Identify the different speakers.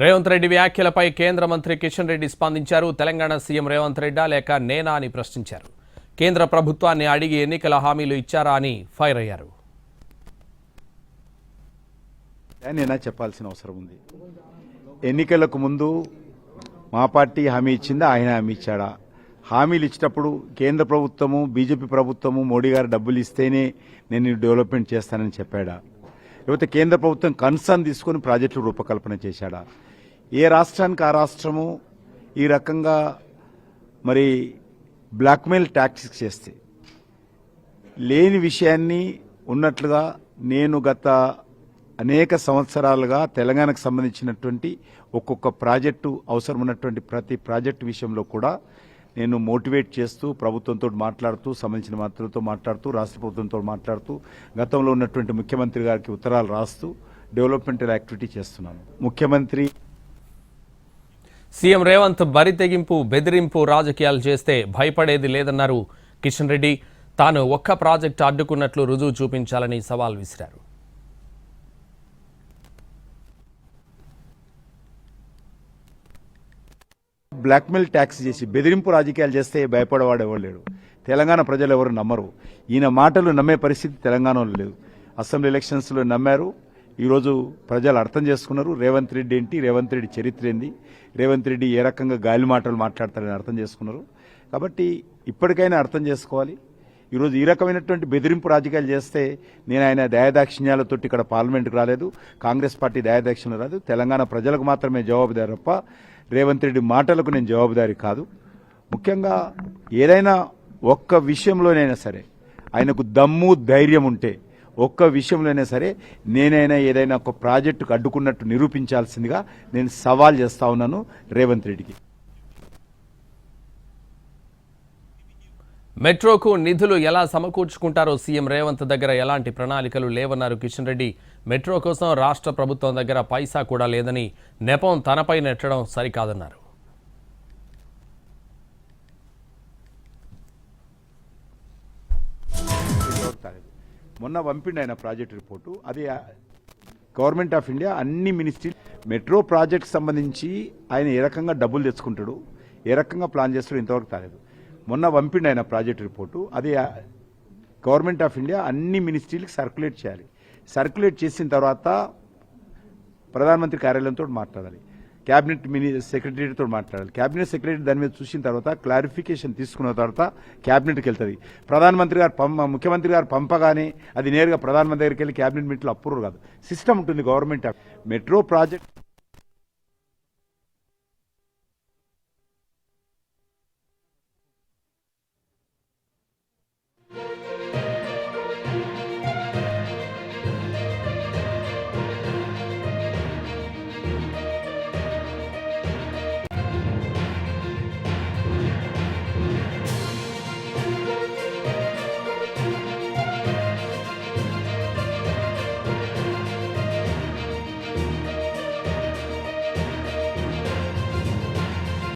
Speaker 1: రేవంత్ రెడ్డి వ్యాఖ్యలపై కేంద్ర మంత్రి కిషన్ రెడ్డి స్పందించారు. తెలంగాణ సీఎం రేవంత్ రెడ్డా లేక నేనా అని ప్రశ్నించారు. కేంద్ర ప్రభుత్వాన్ని అడిగి ఎన్నికల హామీలు ఇచ్చారా అని ఫైర్ అయ్యారు.
Speaker 2: నేనా చెప్పాల్సిన అవసరం ఉంది. ఎన్నికలకు ముందు మా పార్టీ హామీ ఇచ్చిందా, ఆయన హామీ ఇచ్చాడా? హామీలు ఇచ్చినప్పుడు కేంద్ర ప్రభుత్వము, బీజేపీ ప్రభుత్వము, మోడీ గారు డబ్బులు ఇస్తేనే నేను డెవలప్మెంట్ చేస్తానని చెప్పాడా? లేకపోతే కేంద్ర ప్రభుత్వం కన్సర్న్ తీసుకుని ప్రాజెక్టులు రూపకల్పన చేశాడా? ఏ రాష్ట్రానికి ఆ రాష్ట్రము ఈ రకంగా మరి బ్లాక్మెయిల్ ట్యాక్స్ చేస్తే లేని విషయాన్ని ఉన్నట్లుగా నేను గత అనేక సంవత్సరాలుగా తెలంగాణకు సంబంధించినటువంటి ఒక్కొక్క ప్రాజెక్టు అవసరం ఉన్నటువంటి ప్రతి ప్రాజెక్టు విషయంలో కూడా నేను మోటివేట్ చేస్తూ ప్రభుత్వంతో మాట్లాడుతూ, సంబంధించిన మంత్రులతో మాట్లాడుతూ, రాష్ట్ర ప్రభుత్వంతో మాట్లాడుతూ, గతంలో ఉన్నటువంటి ముఖ్యమంత్రి గారికి ఉత్తరాలు రాస్తూ డెవలప్మెంటల్ యాక్టివిటీ చేస్తున్నాను. ముఖ్యమంత్రి
Speaker 1: సీఎం రేవంత్ బరి తెగింపు, బెదిరింపు రాజకీయాలు చేస్తే భయపడేది లేదన్నారు కిషన్ రెడ్డి. తాను ఒక్క ప్రాజెక్టు అడ్డుకున్నట్లు రుజువు చూపించాలని సవాల్ విసిరారు.
Speaker 2: బ్లాక్మెయిల్ ట్యాక్స్ చేసి బెదిరింపు రాజకీయాలు చేస్తే భయపడేవాడు ఎవరు లేడు. తెలంగాణ ప్రజలు ఎవరు నమ్మరు. ఈయన మాటలు నమ్మే పరిస్థితి తెలంగాణలో లేదు. అసెంబ్లీ ఎలక్షన్స్లో నమ్మారు. ఈరోజు ప్రజలు అర్థం చేసుకున్నారు రేవంత్ రెడ్డి ఏంటి, రేవంత్ రెడ్డి చరిత్ర ఏంది, రేవంత్ రెడ్డి ఏ రకంగా గాలి మాటలు మాట్లాడతారని అర్థం చేసుకున్నారు. కాబట్టి ఇప్పటికైనా అర్థం చేసుకోవాలి. ఈరోజు ఈ రకమైనటువంటి బెదిరింపు రాజకీయాలు చేస్తే నేను ఆయన దయాదాక్షిణ్యాలతో ఇక్కడ పార్లమెంట్కి రాలేదు, కాంగ్రెస్ పార్టీ దయాదాక్షిణ్యం రాలేదు. తెలంగాణ ప్రజలకు మాత్రమే జవాబుదారి తప్ప రేవంత్ రెడ్డి మాటలకు నేను జవాబుదారి కాదు. ముఖ్యంగా ఏదైనా ఒక్క విషయంలోనైనా సరే ఆయనకు దమ్ము, ధైర్యం ఉంటే ఒక్క విషయంలోనైనా సరే నేనైనా ఏదైనా ఒక ప్రాజెక్టుకు అడ్డుకున్నట్టు నిరూపించాల్సిందిగా నేను సవాల్ చేస్తా ఉన్నాను రేవంత్ రెడ్డికి.
Speaker 1: మెట్రోకు నిధులు ఎలా సమకూర్చుకుంటారో సీఎం రేవంత్ దగ్గర ఎలాంటి ప్రణాళికలు లేవన్నారు కిషన్ రెడ్డి. మెట్రో కోసం రాష్ట్ర ప్రభుత్వం దగ్గర పైసా కూడా లేదని, నెపం తనపై నెట్టడం సరికాదన్నారు.
Speaker 2: మొన్న పంపిండి ఆయన ప్రాజెక్ట్ రిపోర్టు, అది గవర్నమెంట్ ఆఫ్ ఇండియా అన్ని మినిస్ట్రీ మెట్రో ప్రాజెక్ట్ సంబంధించి ఆయన ఏ రకంగా డబ్బులు తెచ్చుకుంటాడు, ఏ రకంగా ప్లాన్ చేస్తాడు ఇంతవరకు తాలేదు. మొన్న పంపిండి ఆయన ప్రాజెక్ట్ రిపోర్టు, అది గవర్నమెంట్ ఆఫ్ ఇండియా అన్ని మినిస్ట్రీలకు సర్క్యులేట్ చేయాలి. సర్క్యులేట్ చేసిన తర్వాత ప్రధానమంత్రి కార్యాలయంతో మాట్లాడాలి, క్యాబినెట్ సెక్రటరీతో మాట్లాడాలి. క్యాబినెట్ సెక్రటరీ దాని మీద చూసిన తర్వాత క్లారిఫికేషన్ తీసుకున్న తర్వాత క్యాబినెట్కి వెళ్తుంది. ప్రధానమంత్రి గారు ముఖ్యమంత్రి గారు పంపగానే అది నేరుగా ప్రధానమంత్రి దగ్గరికి వెళ్ళి క్యాబినెట్ మీట్లో అప్రూవ్ కాదు. సిస్టమ్ ఉంటుంది గవర్నమెంట్. Metro project